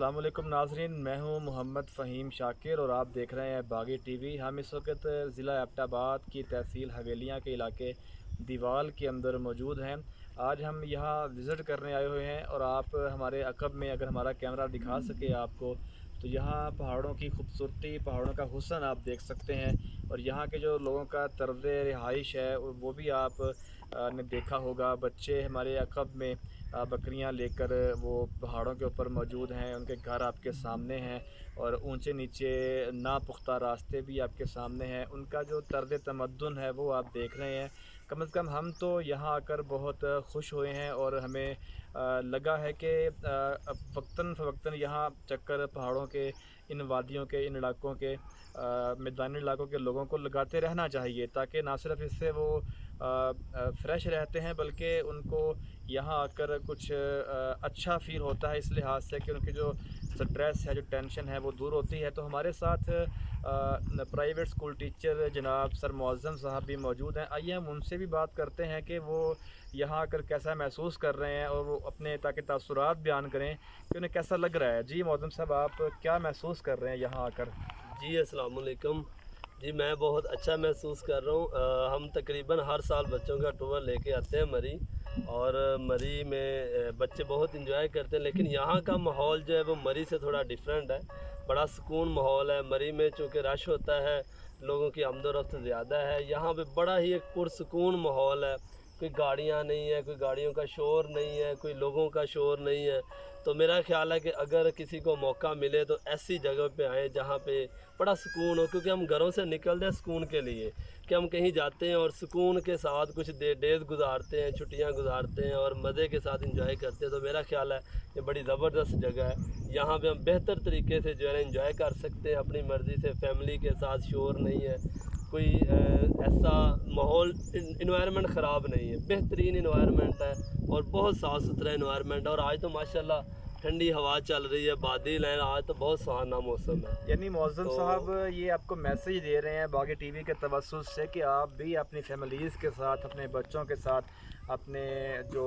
अस्सलाम वालेकुम नाजरीन, मैं हूं मोहम्मद फ़हीम शाकिर और आप देख रहे हैं बागी टीवी। हम इस वक्त ज़िला एबटाबाद की तहसील हवेलियां के इलाके दीवाल के अंदर मौजूद हैं। आज हम यहां विज़िट करने आए हुए हैं और आप हमारे अक़ब में अगर हमारा कैमरा दिखा सके आपको, तो यहाँ पहाड़ों की खूबसूरती, पहाड़ों का हुस्न आप देख सकते हैं। और यहाँ के जो लोगों का तर्ज़ रिहाइश है वो भी आप ने देखा होगा। बच्चे हमारे अक़ब में बकरियां लेकर वो पहाड़ों के ऊपर मौजूद हैं, उनके घर आपके सामने हैं और ऊंचे नीचे नापुख्ता रास्ते भी आपके सामने हैं। उनका जो तर्ज़ तमद्दुन है वो आप देख रहे हैं। कम से कम हम तो यहाँ आकर बहुत खुश हुए हैं और हमें लगा है कि अब वक्तन फ़वक्तन यहाँ चक्कर पहाड़ों के, इन वादियों के, इन इलाकों के, मैदानी इलाकों के लोगों को लगाते रहना चाहिए, ताकि ना सिर्फ इससे वो फ़्रेश रहते हैं बल्कि उनको यहाँ आकर कुछ अच्छा फ़ील होता है, इस लिहाज से कि उनकी जो स्ट्रेस है, जो टेंशन है वो दूर होती है। तो हमारे साथ प्राइवेट स्कूल टीचर जनाब सर मुअज़्ज़म साहब भी मौजूद हैं। आइए हम उनसे भी बात करते हैं कि वो यहाँ आकर कैसा महसूस कर रहे हैं और वो अपने ताकि तासुरात बयान करें कि उन्हें कैसा लग रहा है। जी मुअज़्ज़म साहब, आप क्या महसूस कर रहे हैं यहाँ आकर? जी अस्सलाम वालेकुम। जी मैं बहुत अच्छा महसूस कर रहा हूँ। हम तकरीबन हर साल बच्चों का टूर लेके आते हैं मरी, और मरी में बच्चे बहुत इंजॉय करते हैं। लेकिन यहाँ का माहौल जो है वो मरी से थोड़ा डिफरेंट है। बड़ा सुकून माहौल है मरी में, चूँकि रश होता है, लोगों की आमदोरफ्त ज़्यादा है। यहाँ पे बड़ा ही एक पुरसुकून माहौल है। कोई गाड़ियाँ नहीं है, कोई गाड़ियों का शोर नहीं है, कोई लोगों का शोर नहीं है। तो मेरा ख़्याल है कि अगर किसी को मौका मिले तो ऐसी जगह पे आए जहाँ पे बड़ा सुकून हो, क्योंकि हम घरों से निकलते हैं सुकून के लिए कि हम कहीं जाते हैं और सुकून के साथ कुछ डेज़ गुजारते हैं, छुट्टियां गुजारते हैं और मज़े के साथ इंजॉय करते हैं। तो मेरा ख्याल है ये बड़ी ज़बरदस्त जगह है। यहाँ पे हम बेहतर तरीके से जो है इंजॉय कर सकते हैं अपनी मर्ज़ी से, फैमिली के साथ। शोर नहीं है, कोई ऐसा माहौल, इन्वायरमेंट ख़राब नहीं है, बेहतरीन इन्वायरमेंट है और बहुत साफ़ सुथरा इन्वायरमेंट है। और आज तो माशाल्लाह ठंडी हवा चल रही है, बादल हैं, आज तो बहुत सुहाना मौसम है। यानी मुअज़्ज़म साहब ये आपको मैसेज दे रहे हैं बागी टीवी के तवज्जुह से कि आप भी अपनी फैमिलीज़ के साथ, अपने बच्चों के साथ, अपने जो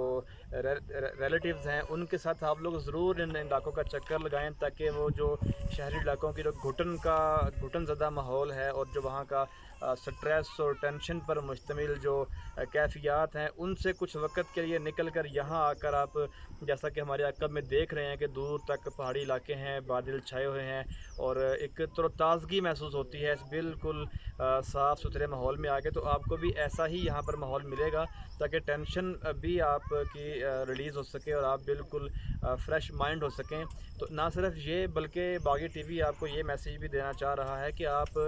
रिलेटिव्स हैं उनके साथ आप लोग ज़रूर इन इलाकों का चक्कर लगाएं, ताकि वो जो शहरी इलाकों की जो घुटन ज़दा माहौल है और जो वहाँ का स्ट्रेस और टेंशन पर मुश्तमिल जो कैफियत हैं, उनसे कुछ वक्त के लिए निकल कर यहाँ आकर आप, जैसा कि हमारे अक़ब में देख रहे हैं कि दूर तक पहाड़ी इलाके हैं, बादल छाए हुए हैं और एक तरोताज़गी महसूस होती है इस बिल्कुल साफ़ सुथरे माहौल में आके। तो आपको भी ऐसा ही यहाँ पर माहौल मिलेगा, ताकि टेंशन भी आपकी रिलीज़ हो सके और आप बिल्कुल फ़्रेश माइंड हो सकें। तो ना सिर्फ ये बल्कि बागी टीवी आपको ये मैसेज भी देना चाह रहा है कि आप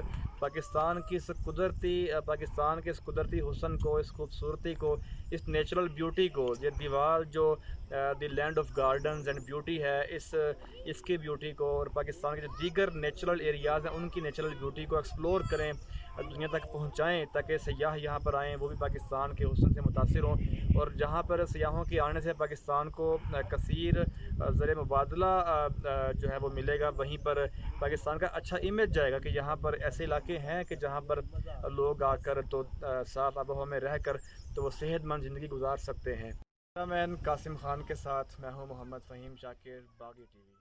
पाकिस्तान के इस कुदरती हुस्न को, इस खूबसूरती को, इस नेचुरल ब्यूटी को, ये दीवार जो the land of gardens and beauty है, इसकी ब्यूटी को और पाकिस्तान के जो दीगर नेचुरल एरियाज़ हैं उनकी नेचुरल ब्यूटी को एक्सप्लोर करें, दुनिया तक पहुँचाएँ, ताकि सयाह यहाँ पर आएँ वो भी पाकिस्तान के हुस्न से मुतासिर हों। और जहाँ पर सयाहों के आने से पाकिस्तान को कसीर ज़र मुबादला जो है वो मिलेगा, वहीं पर पाकिस्तान का अच्छा इमेज जाएगा कि यहाँ पर ऐसे इलाके हैं कि जहाँ पर लोग आकर तो साफ़ आबो हवा में रह कर तो वो सेहतमंद ज़िंदगी गुजार सकते हैं। कैमरामैन कासिम खान के साथ मैं हूँ मोहम्मद फ़हीम शाकिर, बागी टीवी।